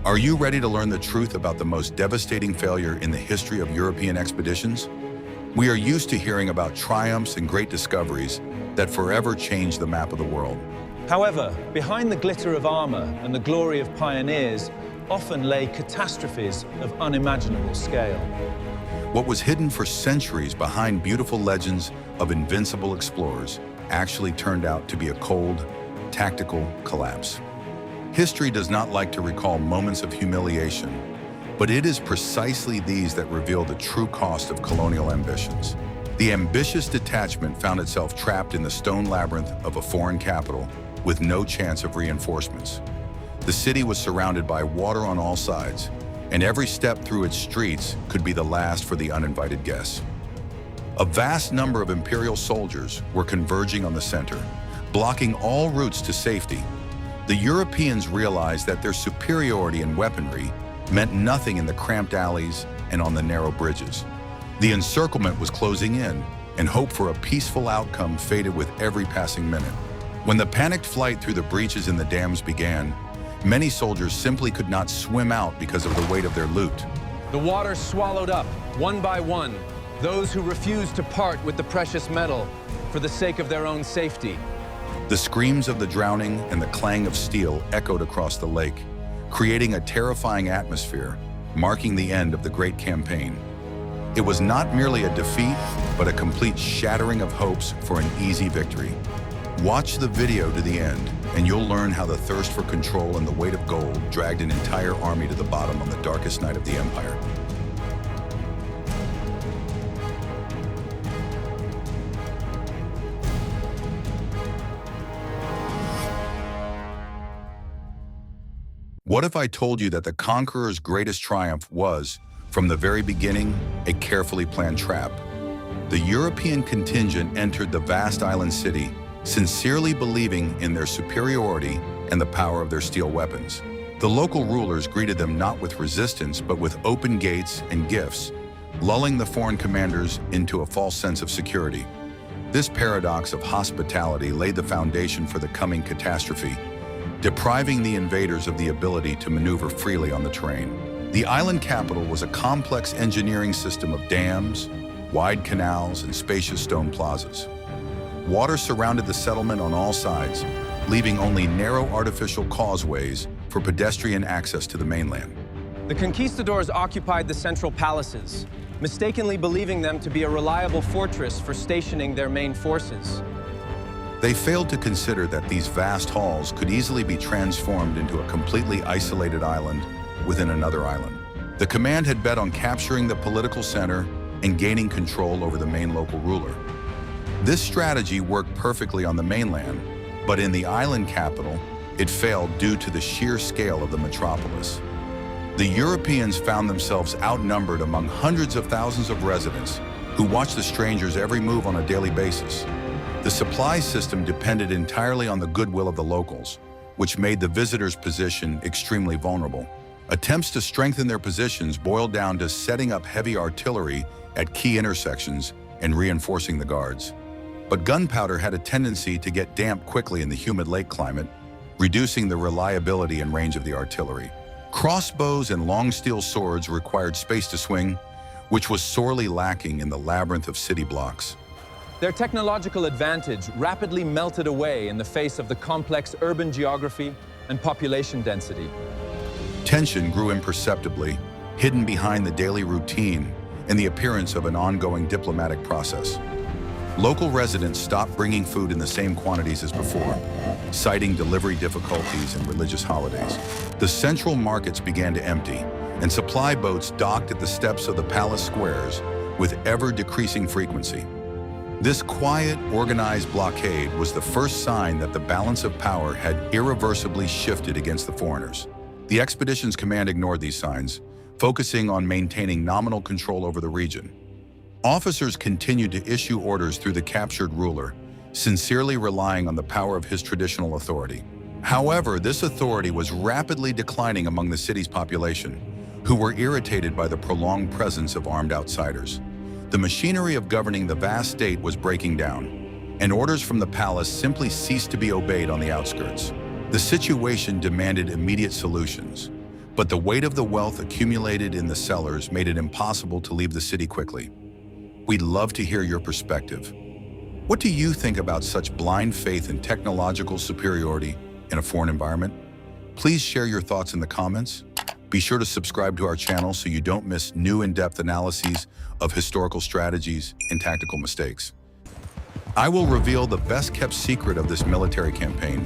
Are you ready to learn the truth about the most devastating failure in the history of European expeditions? We are used to hearing about triumphs and great discoveries that forever changed the map of the world. However, behind the glitter of armor and the glory of pioneers often lay catastrophes of unimaginable scale. What was hidden for centuries behind beautiful legends of invincible explorers actually turned out to be a cold, tactical collapse. History does not like to recall moments of humiliation, but it is precisely these that reveal the true cost of colonial ambitions. The ambitious detachment found itself trapped in the stone labyrinth of a foreign capital with no chance of reinforcements. The city was surrounded by water on all sides, and every step through its streets could be the last for the uninvited guests. A vast number of imperial soldiers were converging on the center, blocking all routes to safety. The Europeans realized that their superiority in weaponry meant nothing in the cramped alleys and on the narrow bridges. The encirclement was closing in, and hope for a peaceful outcome faded with every passing minute. When the panicked flight through the breaches in the dams began, many soldiers simply could not swim out because of the weight of their loot. The water swallowed up, one by one, those who refused to part with the precious metal for the sake of their own safety. The screams of the drowning and the clang of steel echoed across the lake, creating a terrifying atmosphere, marking the end of the great campaign. It was not merely a defeat, but a complete shattering of hopes for an easy victory. Watch the video to the end, and you'll learn how the thirst for control and the weight of gold dragged an entire army to the bottom on the darkest night of the empire. What if I told you that the conqueror's greatest triumph was, from the very beginning, a carefully planned trap? The European contingent entered the vast island city, sincerely believing in their superiority and the power of their steel weapons. The local rulers greeted them not with resistance, but with open gates and gifts, lulling the foreign commanders into a false sense of security. This paradox of hospitality laid the foundation for the coming catastrophe, depriving the invaders of the ability to maneuver freely on the terrain. The island capital was a complex engineering system of dams, wide canals, and spacious stone plazas. Water surrounded the settlement on all sides, leaving only narrow artificial causeways for pedestrian access to the mainland. The conquistadors occupied the central palaces, mistakenly believing them to be a reliable fortress for stationing their main forces. They failed to consider that these vast halls could easily be transformed into a completely isolated island within another island. The command had bet on capturing the political center and gaining control over the main local ruler. This strategy worked perfectly on the mainland, but in the island capital, it failed due to the sheer scale of the metropolis. The Europeans found themselves outnumbered among hundreds of thousands of residents who watched the strangers' every move on a daily basis. The supply system depended entirely on the goodwill of the locals, which made the visitors' position extremely vulnerable. Attempts to strengthen their positions boiled down to setting up heavy artillery at key intersections and reinforcing the guards. But gunpowder had a tendency to get damp quickly in the humid lake climate, reducing the reliability and range of the artillery. Crossbows and long steel swords required space to swing, which was sorely lacking in the labyrinth of city blocks. Their technological advantage rapidly melted away in the face of the complex urban geography and population density. Tension grew imperceptibly, hidden behind the daily routine and the appearance of an ongoing diplomatic process. Local residents stopped bringing food in the same quantities as before, citing delivery difficulties and religious holidays. The central markets began to empty, and supply boats docked at the steps of the palace squares with ever-decreasing frequency. This quiet, organized blockade was the first sign that the balance of power had irreversibly shifted against the foreigners. The expedition's command ignored these signs, focusing on maintaining nominal control over the region. Officers continued to issue orders through the captured ruler, sincerely relying on the power of his traditional authority. However, this authority was rapidly declining among the city's population, who were irritated by the prolonged presence of armed outsiders. The machinery of governing the vast state was breaking down, and orders from the palace simply ceased to be obeyed on the outskirts. The situation demanded immediate solutions, but the weight of the wealth accumulated in the cellars made it impossible to leave the city quickly. We'd love to hear your perspective. What do you think about such blind faith in technological superiority in a foreign environment? Please share your thoughts in the comments. Be sure to subscribe to our channel so you don't miss new in-depth analyses of historical strategies and tactical mistakes. I will reveal the best-kept secret of this military campaign,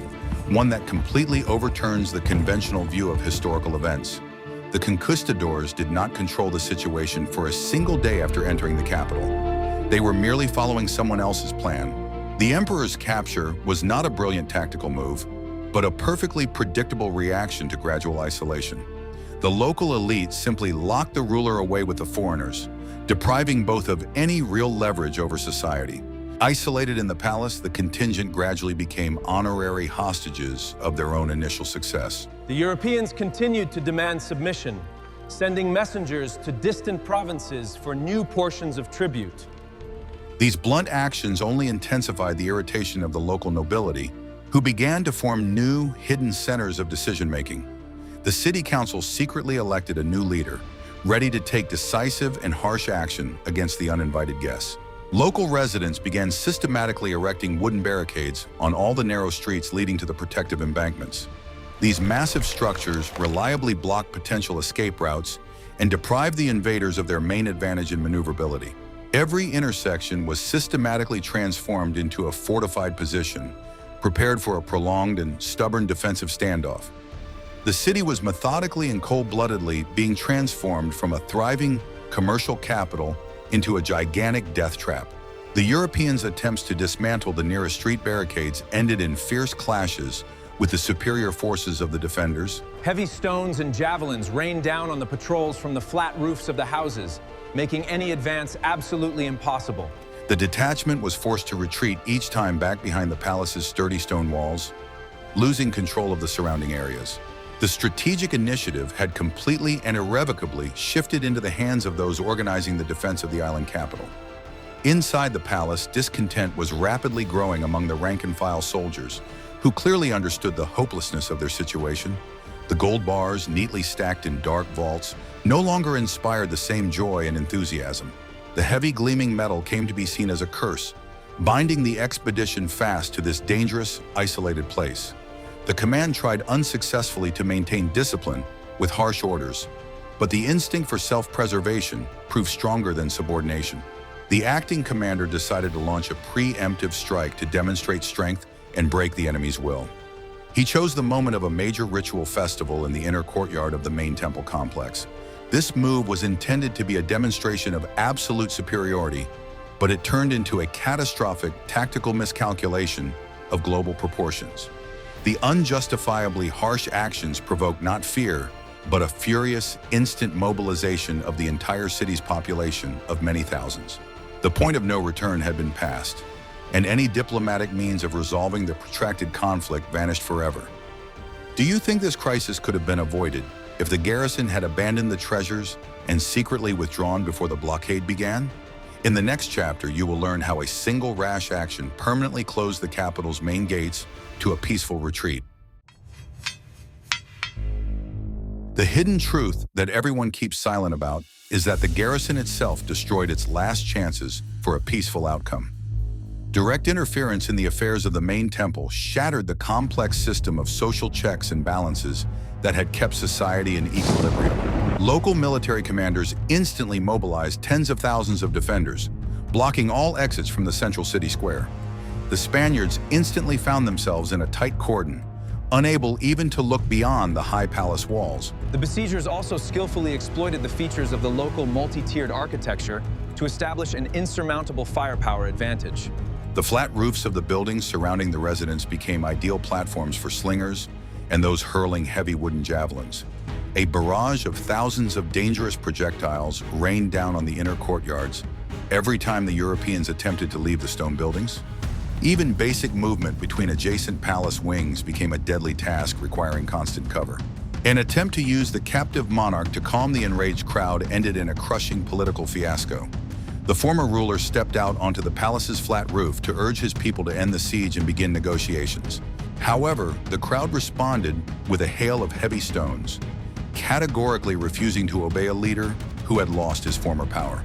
one that completely overturns the conventional view of historical events. The conquistadors did not control the situation for a single day after entering the capital. They were merely following someone else's plan. The emperor's capture was not a brilliant tactical move, but a perfectly predictable reaction to gradual isolation. The local elite simply locked the ruler away with the foreigners, depriving both of any real leverage over society. Isolated in the palace, the contingent gradually became honorary hostages of their own initial success. The Europeans continued to demand submission, sending messengers to distant provinces for new portions of tribute. These blunt actions only intensified the irritation of the local nobility, who began to form new, hidden centers of decision-making. The city council secretly elected a new leader, ready to take decisive and harsh action against the uninvited guests. Local residents began systematically erecting wooden barricades on all the narrow streets leading to the protective embankments. These massive structures reliably blocked potential escape routes and deprived the invaders of their main advantage in maneuverability. Every intersection was systematically transformed into a fortified position, prepared for a prolonged and stubborn defensive standoff. The city was methodically and cold-bloodedly being transformed from a thriving commercial capital into a gigantic death trap. The Europeans' attempts to dismantle the nearest street barricades ended in fierce clashes with the superior forces of the defenders. Heavy stones and javelins rained down on the patrols from the flat roofs of the houses, making any advance absolutely impossible. The detachment was forced to retreat each time back behind the palace's sturdy stone walls, losing control of the surrounding areas. The strategic initiative had completely and irrevocably shifted into the hands of those organizing the defense of the island capital. Inside the palace, discontent was rapidly growing among the rank-and-file soldiers, who clearly understood the hopelessness of their situation. The gold bars, neatly stacked in dark vaults, no longer inspired the same joy and enthusiasm. The heavy gleaming metal came to be seen as a curse, binding the expedition fast to this dangerous, isolated place. The command tried unsuccessfully to maintain discipline with harsh orders, but the instinct for self-preservation proved stronger than subordination. The acting commander decided to launch a preemptive strike to demonstrate strength and break the enemy's will. He chose the moment of a major ritual festival in the inner courtyard of the main temple complex. This move was intended to be a demonstration of absolute superiority, but it turned into a catastrophic tactical miscalculation of global proportions. The unjustifiably harsh actions provoked not fear, but a furious, instant mobilization of the entire city's population of many thousands. The point of no return had been passed, and any diplomatic means of resolving the protracted conflict vanished forever. Do you think this crisis could have been avoided if the garrison had abandoned the treasures and secretly withdrawn before the blockade began? In the next chapter, you will learn how a single rash action permanently closed the capital's main gates to a peaceful retreat. The hidden truth that everyone keeps silent about is that the garrison itself destroyed its last chances for a peaceful outcome. Direct interference in the affairs of the main temple shattered the complex system of social checks and balances that had kept society in equilibrium. Local military commanders instantly mobilized tens of thousands of defenders, blocking all exits from the central city square. The Spaniards instantly found themselves in a tight cordon, unable even to look beyond the high palace walls. The besiegers also skillfully exploited the features of the local multi-tiered architecture to establish an insurmountable firepower advantage. The flat roofs of the buildings surrounding the residence became ideal platforms for slingers and those hurling heavy wooden javelins. A barrage of thousands of dangerous projectiles rained down on the inner courtyards every time the Europeans attempted to leave the stone buildings. Even basic movement between adjacent palace wings became a deadly task requiring constant cover. An attempt to use the captive monarch to calm the enraged crowd ended in a crushing political fiasco. The former ruler stepped out onto the palace's flat roof to urge his people to end the siege and begin negotiations. However, the crowd responded with a hail of heavy stones. categorically refusing to obey a leader who had lost his former power.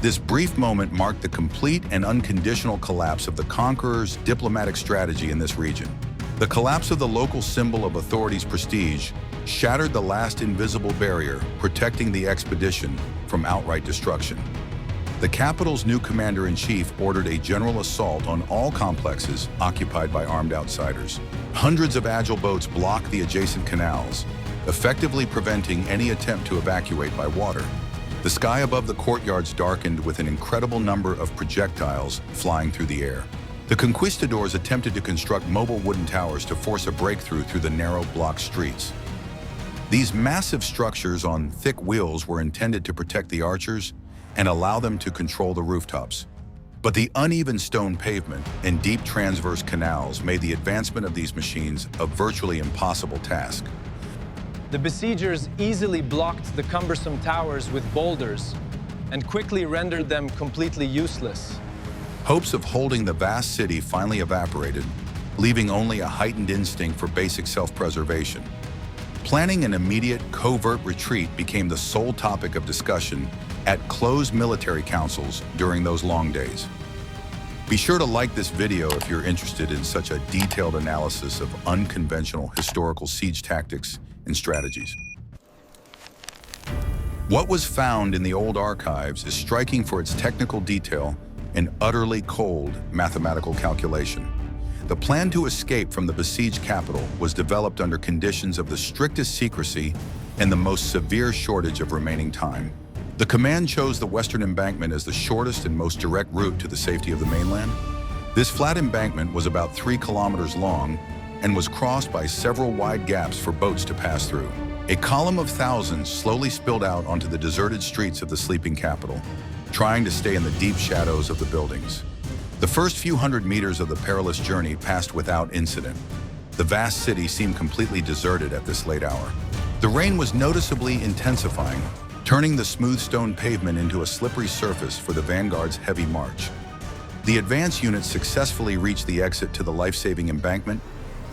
This brief moment marked the complete and unconditional collapse of the conqueror's diplomatic strategy in this region. The collapse of the local symbol of authority's prestige shattered the last invisible barrier protecting the expedition from outright destruction. The capital's new commander-in-chief ordered a general assault on all complexes occupied by armed outsiders. Hundreds of agile boats blocked the adjacent canals, effectively preventing any attempt to evacuate by water. The sky above the courtyards darkened with an incredible number of projectiles flying through the air. The conquistadors attempted to construct mobile wooden towers to force a breakthrough through the narrow block streets. These massive structures on thick wheels were intended to protect the archers and allow them to control the rooftops. But the uneven stone pavement and deep transverse canals made the advancement of these machines a virtually impossible task. The besiegers easily blocked the cumbersome towers with boulders and quickly rendered them completely useless. Hopes of holding the vast city finally evaporated, leaving only a heightened instinct for basic self-preservation. Planning an immediate covert retreat became the sole topic of discussion at closed military councils during those long days. Be sure to like this video if you're interested in such a detailed analysis of unconventional historical siege tactics and strategies. What was found in the old archives is striking for its technical detail and utterly cold mathematical calculation. The plan to escape from the besieged capital was developed under conditions of the strictest secrecy and the most severe shortage of remaining time. The command chose the western embankment as the shortest and most direct route to the safety of the mainland. This flat embankment was about 3 kilometers long and was crossed by several wide gaps for boats to pass through. A column of thousands slowly spilled out onto the deserted streets of the sleeping capital, trying to stay in the deep shadows of the buildings. The first few hundred meters of the perilous journey passed without incident. The vast city seemed completely deserted at this late hour. The rain was noticeably intensifying, turning the smooth stone pavement into a slippery surface for the vanguard's heavy march. The advance units successfully reached the exit to the life-saving embankment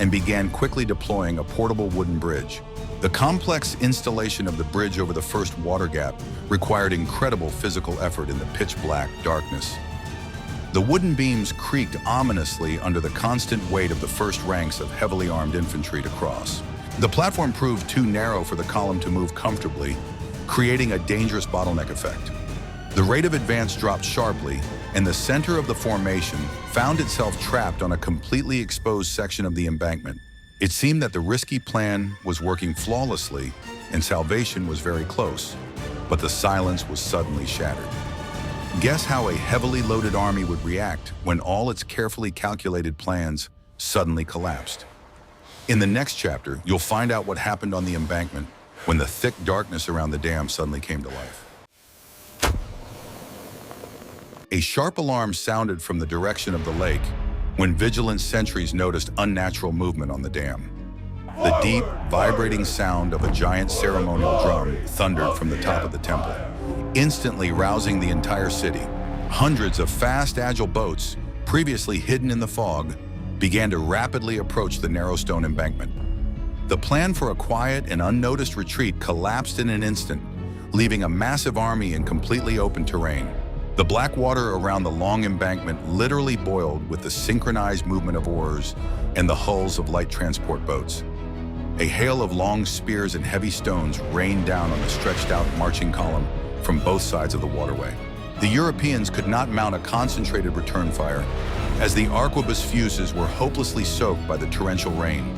and began quickly deploying a portable wooden bridge. The complex installation of the bridge over the first water gap required incredible physical effort in the pitch-black darkness. The wooden beams creaked ominously under the constant weight of the first ranks of heavily armed infantry to cross. The platform proved too narrow for the column to move comfortably, creating a dangerous bottleneck effect. The rate of advance dropped sharply, and the center of the formation found itself trapped on a completely exposed section of the embankment. It seemed that the risky plan was working flawlessly and salvation was very close, but the silence was suddenly shattered. Guess how a heavily loaded army would react when all its carefully calculated plans suddenly collapsed. In the next chapter, you'll find out what happened on the embankment when the thick darkness around the dam suddenly came to life. A sharp alarm sounded from the direction of the lake when vigilant sentries noticed unnatural movement on the dam. The deep, vibrating sound of a giant ceremonial drum thundered from the top of the temple, instantly rousing the entire city. Hundreds of fast, agile boats, previously hidden in the fog, began to rapidly approach the narrow stone embankment. The plan for a quiet and unnoticed retreat collapsed in an instant, leaving a massive army in completely open terrain. The black water around the long embankment literally boiled with the synchronized movement of oars and the hulls of light transport boats. A hail of long spears and heavy stones rained down on the stretched-out marching column from both sides of the waterway. The Europeans could not mount a concentrated return fire, as the arquebus fuses were hopelessly soaked by the torrential rain.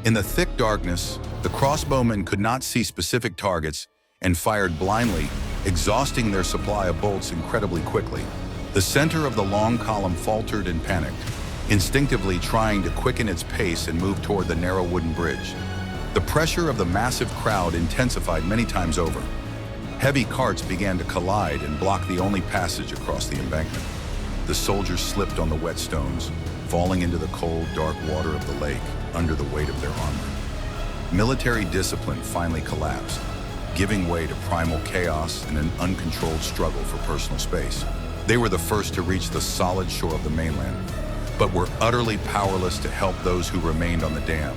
In the thick darkness, the crossbowmen could not see specific targets and fired blindly, exhausting their supply of bolts incredibly quickly. The center of the long column faltered and panicked, instinctively trying to quicken its pace and move toward the narrow wooden bridge. The pressure of the massive crowd intensified many times over. Heavy carts began to collide and block the only passage across the embankment. The soldiers slipped on the wet stones, falling into the cold, dark water of the lake under the weight of their armor. Military discipline finally collapsed, giving way to primal chaos and an uncontrolled struggle for personal space. They were the first to reach the solid shore of the mainland, but were utterly powerless to help those who remained on the dam.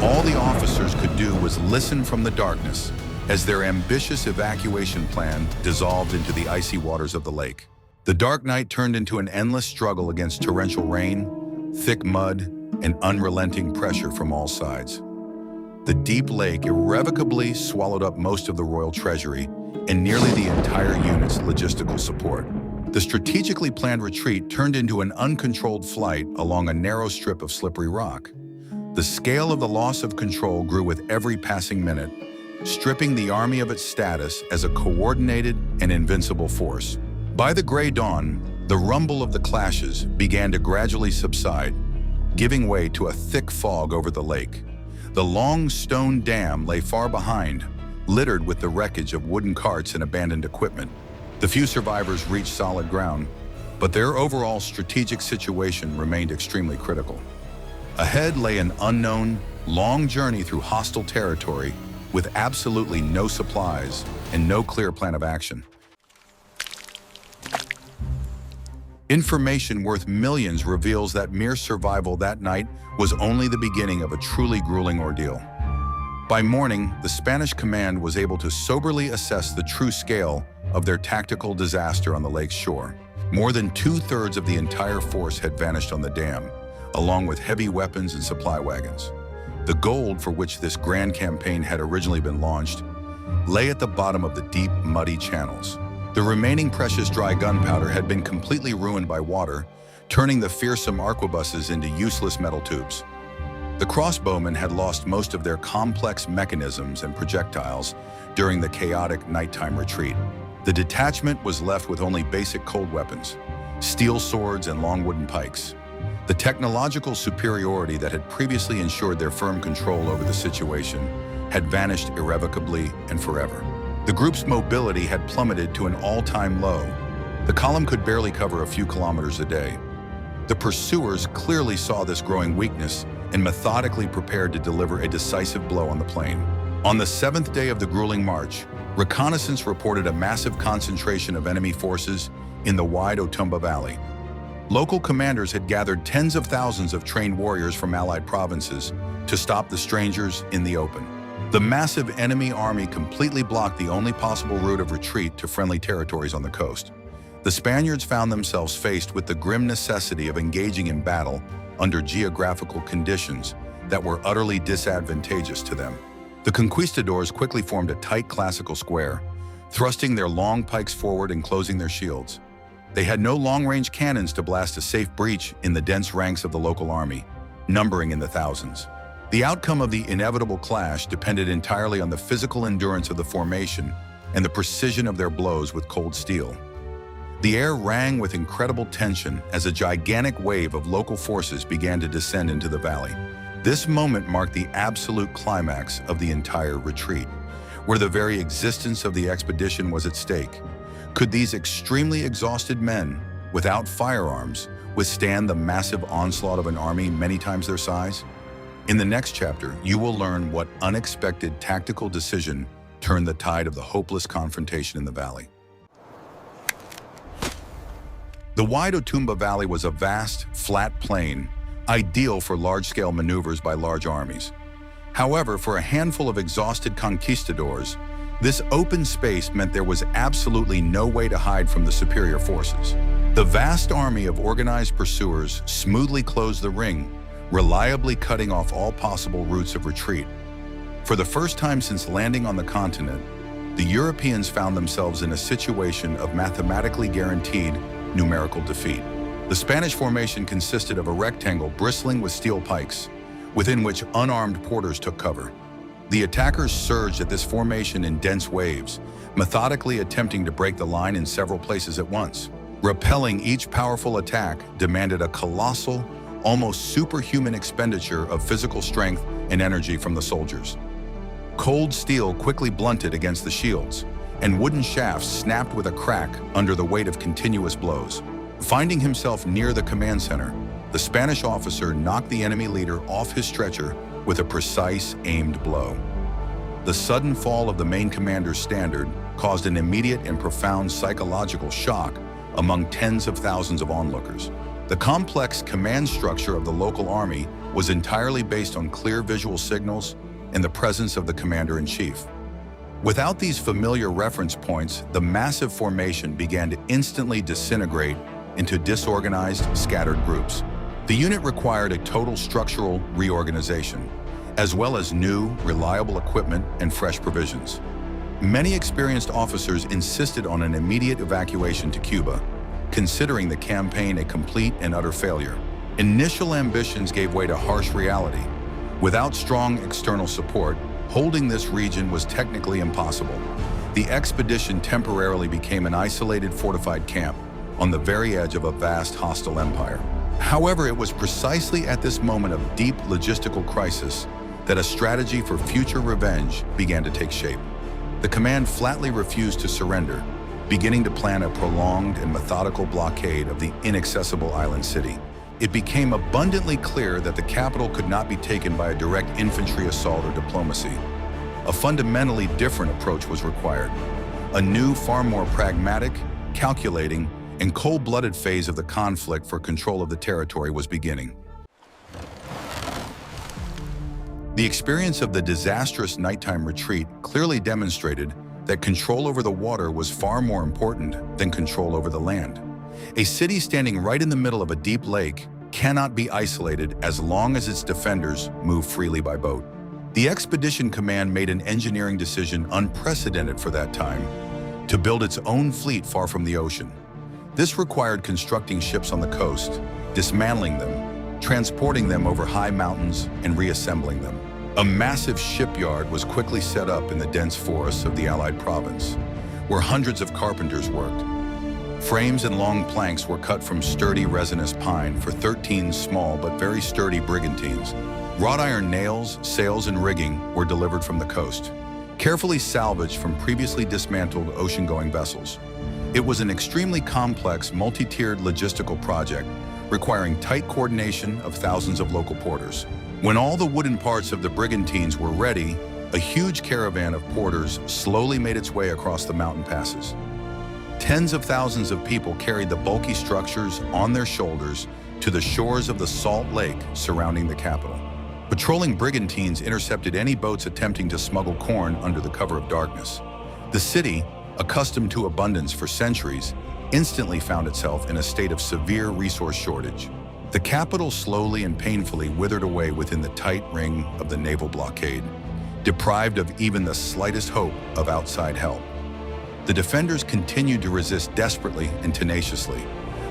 All the officers could do was listen from the darkness as their ambitious evacuation plan dissolved into the icy waters of the lake. The dark night turned into an endless struggle against torrential rain, thick mud, and unrelenting pressure from all sides. The deep lake irrevocably swallowed up most of the royal treasury and nearly the entire unit's logistical support. The strategically planned retreat turned into an uncontrolled flight along a narrow strip of slippery rock. The scale of the loss of control grew with every passing minute, stripping the army of its status as a coordinated and invincible force. By the gray dawn, the rumble of the clashes began to gradually subside, giving way to a thick fog over the lake. The long stone dam lay far behind, littered with the wreckage of wooden carts and abandoned equipment. The few survivors reached solid ground, but their overall strategic situation remained extremely critical. Ahead lay an unknown, long journey through hostile territory with absolutely no supplies and no clear plan of action. Information worth millions reveals that mere survival that night was only the beginning of a truly grueling ordeal. By morning, the Spanish command was able to soberly assess the true scale of their tactical disaster on the lake's shore. More than 2/3 of the entire force had vanished on the dam, along with heavy weapons and supply wagons. The gold for which this grand campaign had originally been launched lay at the bottom of the deep, muddy channels. The remaining precious dry gunpowder had been completely ruined by water, turning the fearsome arquebuses into useless metal tubes. The crossbowmen had lost most of their complex mechanisms and projectiles during the chaotic nighttime retreat. The detachment was left with only basic cold weapons, steel swords and long wooden pikes. The technological superiority that had previously ensured their firm control over the situation had vanished irrevocably and forever. The group's mobility had plummeted to an all-time low. The column could barely cover a few kilometers a day. The pursuers clearly saw this growing weakness and methodically prepared to deliver a decisive blow on the plain. On the 7th day of the grueling march, reconnaissance reported a massive concentration of enemy forces in the wide Otumba Valley. Local commanders had gathered tens of thousands of trained warriors from allied provinces to stop the strangers in the open. The massive enemy army completely blocked the only possible route of retreat to friendly territories on the coast. The Spaniards found themselves faced with the grim necessity of engaging in battle under geographical conditions that were utterly disadvantageous to them. The Conquistadors quickly formed a tight classical square, thrusting their long pikes forward and closing their shields. They had no long-range cannons to blast a safe breach in the dense ranks of the local army, numbering in the thousands. The outcome of the inevitable clash depended entirely on the physical endurance of the formation and the precision of their blows with cold steel. The air rang with incredible tension as a gigantic wave of local forces began to descend into the valley. This moment marked the absolute climax of the entire retreat, where the very existence of the expedition was at stake. Could these extremely exhausted men, without firearms, withstand the massive onslaught of an army many times their size? In the next chapter, you will learn what unexpected tactical decision turned the tide of the hopeless confrontation in the valley. The wide Otumba Valley was a vast, flat plain, ideal for large-scale maneuvers by large armies. However, for a handful of exhausted conquistadors, this open space meant there was absolutely no way to hide from the superior forces. The vast army of organized pursuers smoothly closed the ring, reliably cutting off all possible routes of retreat. For the first time since landing on the continent, the Europeans found themselves in a situation of mathematically guaranteed numerical defeat. The Spanish formation consisted of a rectangle bristling with steel pikes, within which unarmed porters took cover. The attackers surged at this formation in dense waves, methodically attempting to break the line in several places at once. Repelling each powerful attack demanded a colossal, almost superhuman expenditure of physical strength and energy from the soldiers. Cold steel quickly blunted against the shields, and wooden shafts snapped with a crack under the weight of continuous blows. Finding himself near the command center, the Spanish officer knocked the enemy leader off his stretcher with a precise, aimed blow. The sudden fall of the main commander's standard caused an immediate and profound psychological shock among tens of thousands of onlookers. The complex command structure of the local army was entirely based on clear visual signals and the presence of the commander-in-chief. Without these familiar reference points, the massive formation began to instantly disintegrate into disorganized, scattered groups. The unit required a total structural reorganization, as well as new, reliable equipment and fresh provisions. Many experienced officers insisted on an immediate evacuation to Cuba, considering the campaign a complete and utter failure. Initial ambitions gave way to harsh reality. Without strong external support, holding this region was technically impossible. The expedition temporarily became an isolated fortified camp on the very edge of a vast hostile empire. However, it was precisely at this moment of deep logistical crisis that a strategy for future revenge began to take shape. The command flatly refused to surrender, beginning to plan a prolonged and methodical blockade of the inaccessible island city. It became abundantly clear that the capital could not be taken by a direct infantry assault or diplomacy. A fundamentally different approach was required. A new, far more pragmatic, calculating, and cold-blooded phase of the conflict for control of the territory was beginning. The experience of the disastrous nighttime retreat clearly demonstrated that control over the water was far more important than control over the land. A city standing right in the middle of a deep lake cannot be isolated as long as its defenders move freely by boat. The expedition command made an engineering decision unprecedented for that time to build its own fleet far from the ocean. This required constructing ships on the coast, dismantling them, transporting them over high mountains, and reassembling them. A massive shipyard was quickly set up in the dense forests of the Allied province, where hundreds of carpenters worked. Frames and long planks were cut from sturdy resinous pine for 13 small but very sturdy brigantines. Wrought iron nails, sails, and rigging were delivered from the coast, carefully salvaged from previously dismantled ocean-going vessels. It was an extremely complex, multi-tiered logistical project requiring tight coordination of thousands of local porters. When all the wooden parts of the brigantines were ready, a huge caravan of porters slowly made its way across the mountain passes. Tens of thousands of people carried the bulky structures on their shoulders to the shores of the salt lake surrounding the capital. Patrolling brigantines intercepted any boats attempting to smuggle corn under the cover of darkness. The city, accustomed to abundance for centuries, instantly found itself in a state of severe resource shortage. The capital slowly and painfully withered away within the tight ring of the naval blockade, deprived of even the slightest hope of outside help. The defenders continued to resist desperately and tenaciously,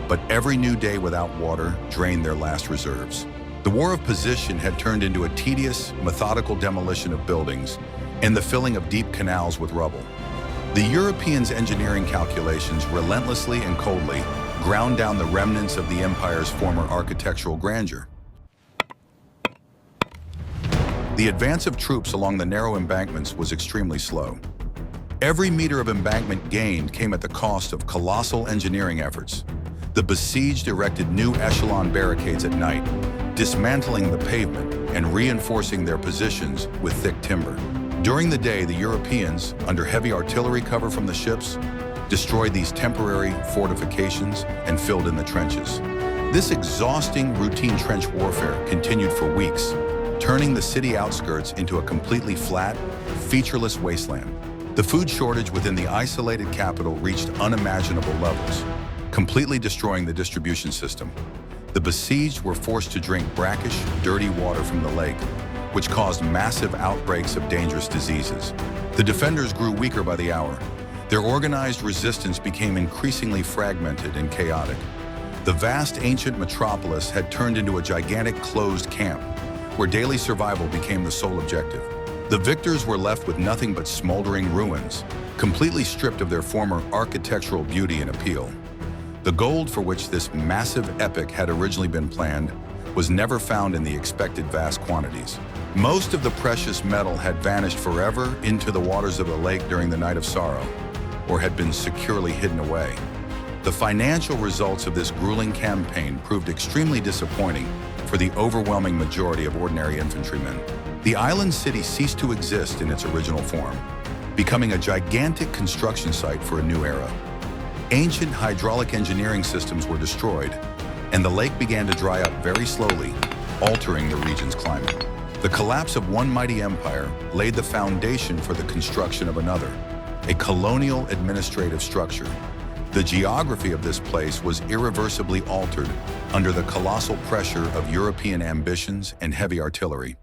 but every new day without water drained their last reserves. The war of position had turned into a tedious, methodical demolition of buildings and the filling of deep canals with rubble. The Europeans' engineering calculations relentlessly and coldly ground down the remnants of the empire's former architectural grandeur. The advance of troops along the narrow embankments was extremely slow. Every meter of embankment gained came at the cost of colossal engineering efforts. The besieged erected new echelon barricades at night, dismantling the pavement and reinforcing their positions with thick timber. During the day, the Europeans, under heavy artillery cover from the ships, destroyed these temporary fortifications and filled in the trenches. This exhausting routine trench warfare continued for weeks, turning the city outskirts into a completely flat, featureless wasteland. The food shortage within the isolated capital reached unimaginable levels, completely destroying the distribution system. The besieged were forced to drink brackish, dirty water from the lake, which caused massive outbreaks of dangerous diseases. The defenders grew weaker by the hour. Their organized resistance became increasingly fragmented and chaotic. The vast ancient metropolis had turned into a gigantic closed camp, where daily survival became the sole objective. The victors were left with nothing but smoldering ruins, completely stripped of their former architectural beauty and appeal. The gold for which this massive epic had originally been planned was never found in the expected vast quantities. Most of the precious metal had vanished forever into the waters of the lake during the Night of Sorrow, or had been securely hidden away. The financial results of this grueling campaign proved extremely disappointing for the overwhelming majority of ordinary infantrymen. The island city ceased to exist in its original form, becoming a gigantic construction site for a new era. Ancient hydraulic engineering systems were destroyed, and the lake began to dry up very slowly, altering the region's climate. The collapse of one mighty empire laid the foundation for the construction of another, a colonial administrative structure. The geography of this place was irreversibly altered under the colossal pressure of European ambitions and heavy artillery.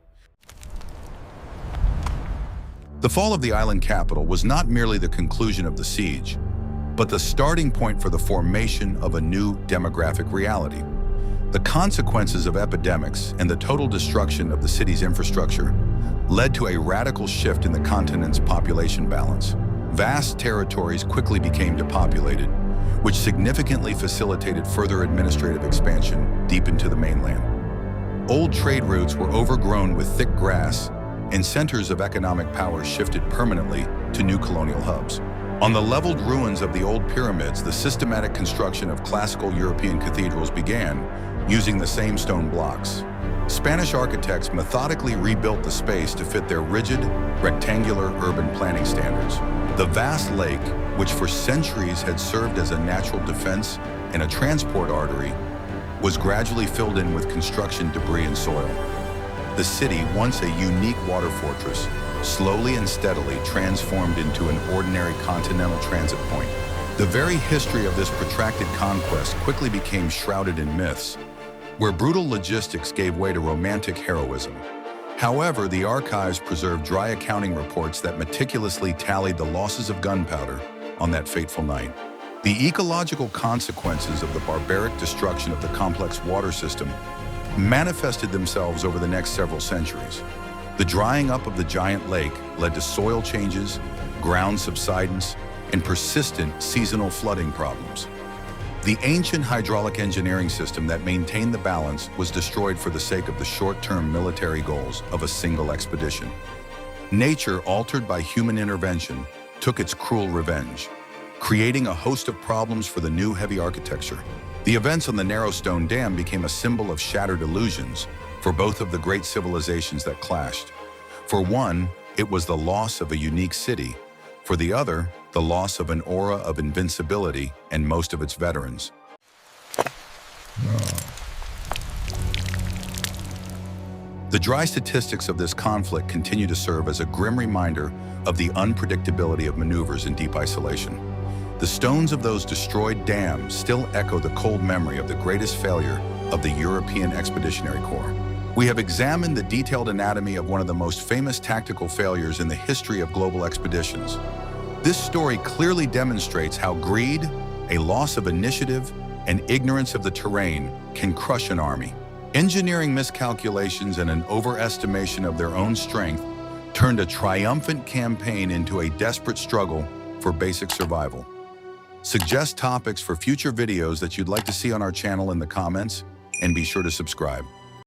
The fall of the island capital was not merely the conclusion of the siege, but the starting point for the formation of a new demographic reality. The consequences of epidemics and the total destruction of the city's infrastructure led to a radical shift in the continent's population balance. Vast territories quickly became depopulated, which significantly facilitated further administrative expansion deep into the mainland. Old trade routes were overgrown with thick grass, and centers of economic power shifted permanently to new colonial hubs. On the leveled ruins of the old pyramids, the systematic construction of classical European cathedrals began, using the same stone blocks. Spanish architects methodically rebuilt the space to fit their rigid, rectangular urban planning standards. The vast lake, which for centuries had served as a natural defense and a transport artery, was gradually filled in with construction debris and soil. The city, once a unique water fortress, slowly and steadily transformed into an ordinary continental transit point. The very history of this protracted conquest quickly became shrouded in myths, where brutal logistics gave way to romantic heroism. However, the archives preserved dry accounting reports that meticulously tallied the losses of gunpowder on that fateful night. The ecological consequences of the barbaric destruction of the complex water system manifested themselves over the next several centuries. The drying up of the giant lake led to soil changes, ground subsidence, and persistent seasonal flooding problems. The ancient hydraulic engineering system that maintained the balance was destroyed for the sake of the short-term military goals of a single expedition. Nature, altered by human intervention, took its cruel revenge, creating a host of problems for the new heavy architecture. The events on the narrow stone dam became a symbol of shattered illusions for both of the great civilizations that clashed. For one, it was the loss of a unique city. For the other, the loss of an aura of invincibility and most of its veterans. The dry statistics of this conflict continue to serve as a grim reminder of the unpredictability of maneuvers in deep isolation. The stones of those destroyed dams still echo the cold memory of the greatest failure of the European Expeditionary Corps. We have examined the detailed anatomy of one of the most famous tactical failures in the history of global expeditions. This story clearly demonstrates how greed, a loss of initiative, and ignorance of the terrain can crush an army. Engineering miscalculations and an overestimation of their own strength turned a triumphant campaign into a desperate struggle for basic survival. Suggest topics for future videos that you'd like to see on our channel in the comments, and be sure to subscribe.